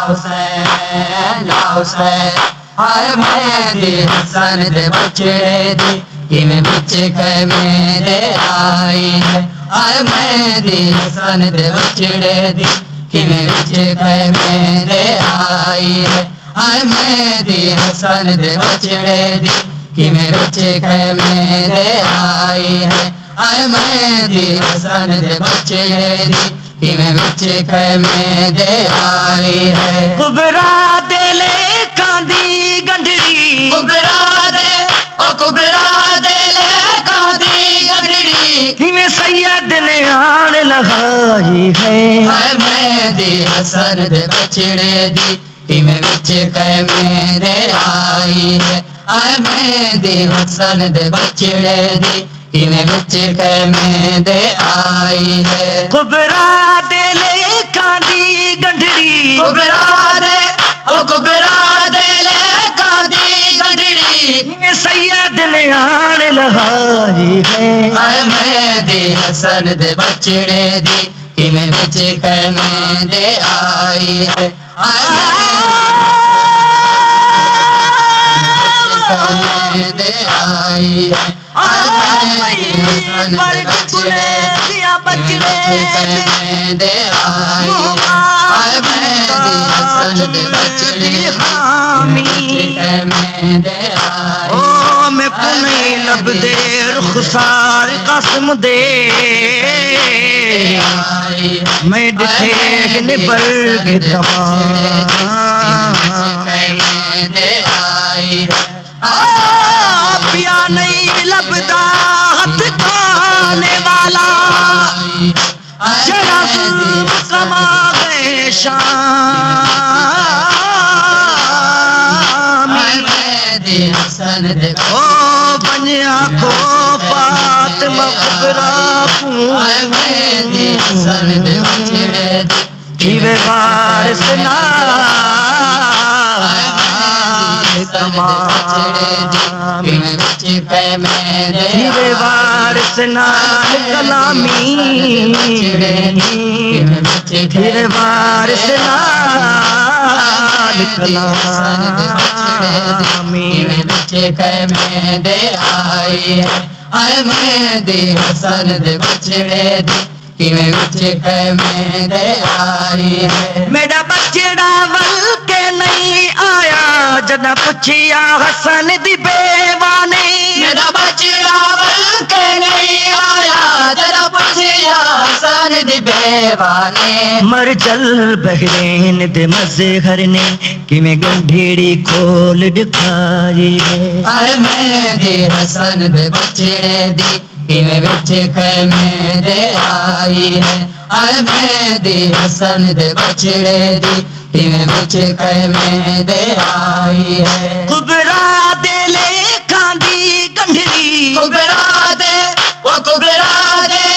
हुसैन हुसैन हाय मेहदी हसन दे बछड़े दी किवें विच खैमे दे आई है हाय मेहदी हसन दे बछड़े दी किवें विच खैमे दे आई है हाय मेहदी हसन दे बछड़े दी किवें विच खैमे दे आई है हाय मेहदी हसन दे बछड़े दी किवें विच खैमे दे आई है कुबरा दे लेकां दी गंढड़ी कुबरा दे लेकां दी गंढड़ी किवें सैयद ने आन लगाई है हाय मेहदी हसन दे बछड़े दी किवें विच खैमे दे आई है हाय मेहदी हसन दे बछड़े दी किवें विच खैमे दे आई है कुबरा दे लेकां दी गंढड़ी कुबरा दे लेकां दी गंढड़ी किवें सैयद ने आन लगाई है हाय मेहदी हसन दे बछड़े दी किवें विच खैमे दे आई है हाय मेहदी दे आई है बछड़े दिया बछड़े दे आई हाय मेहदी हसन दे बछड़े दे आई ओ मैं को नहीं लब दे रुखसार कसम दे मैं डिठे निबर के दे आई पिया नहीं लबदा हाथ खाने वाला जरा कमा गए शाम हसन दे ओ बनिया को पात मकबरा हसन दे बछड़े जीवे वारिस ना जीवे वारिस ना कलामी जीवे वारिस ना कलामी दे आई है हाय मेहदी हसन दे बछड़े दी किवें विच खैमे दे आई है मेरा बछड़ा वल के नहीं आया जदा पुछिया हसन दी बेवानी मेरा बछड़ा वल के नहीं आया जरा पुछिया हसन दी बेवाने मर जल बहरेन दे मजे घर ने किवें गंढेड़ी खोल दिखाई है हाय मेहदी हसन दे बछड़े दी किवें विच खैमे दे आई है हाय मेहदी हसन दे बछड़े दी किवें विच खैमे दे आई है कुबरा दे लेकां दी गंढड़ी कुबरा दे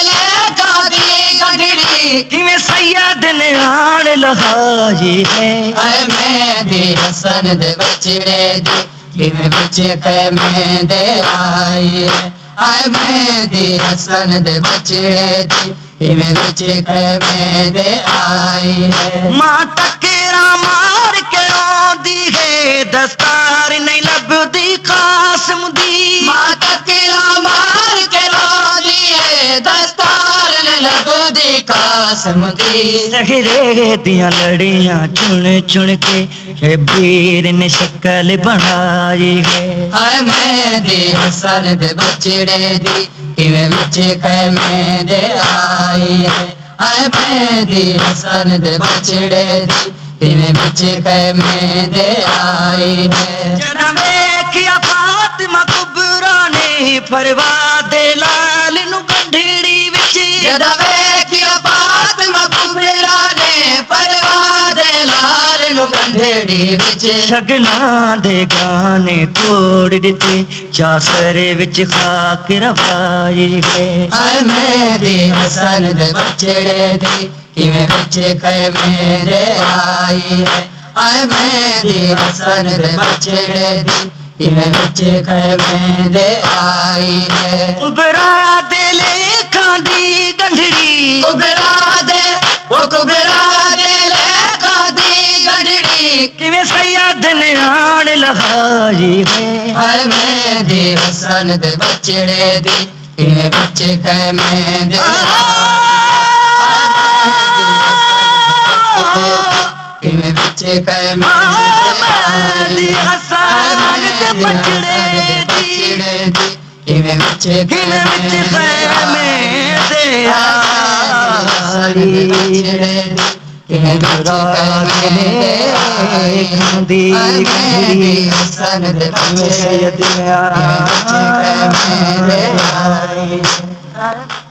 लेकां दी गंढड़ी किवें सैयद ने आन लगाई है हाय मेहदी हसन दे बछड़े दी किवें विच खैमे दे आई है हाय मेहदी हसन दे बछड़े दी किवें विच खैमे दे आई है मां टकेरा मार के रोंदी है दस्तार नहीं लभदी कासम दी माता किला मार के रोदी है दस्तार न लगदी कासम दी सहरे दियां लड़ियां चुन चुन के शबीर ने शक्ल बनाई है हाय मेहदी हसन दे बछड़े दी किवें विच खैमे दे आई है हाय मेहदी हसन दे बछड़े दी किवें विच खैमे दे आई है जरा वेखिया फातिमा कुबरा ने परवा दे लाल नु गंढेड़ी विच जदा वेखिया फातिमा कुबरा ने परवाह दे लाल नु गंढेड़ी विच शगना दे गाने तोड़ दिते चासरे विच खाक रवाई है हाय मेहदी हसन दे बछड़े दी किवें विच खैमे दे आई है हाय मेहदी हसन दे बछड़े दी किवें विच खैमे दे आई है कुबरा दे लेकां दी गंढड़ी कुबरा दे लेकां दी गंढड़ी दिन आन लहाई है हाय मेहंदी हसन दे बचड़े दी किवें बच्चे खैमे दे किवें बच्चे खैमे मेहंदी हसन दे बचड़े दी किवें बच्चे किवें बच्चे खैमे दे आई किवें बच्चे खैमे दे मेहंदी हसन दे बचड़े दी किवें बच्चे खैमे दे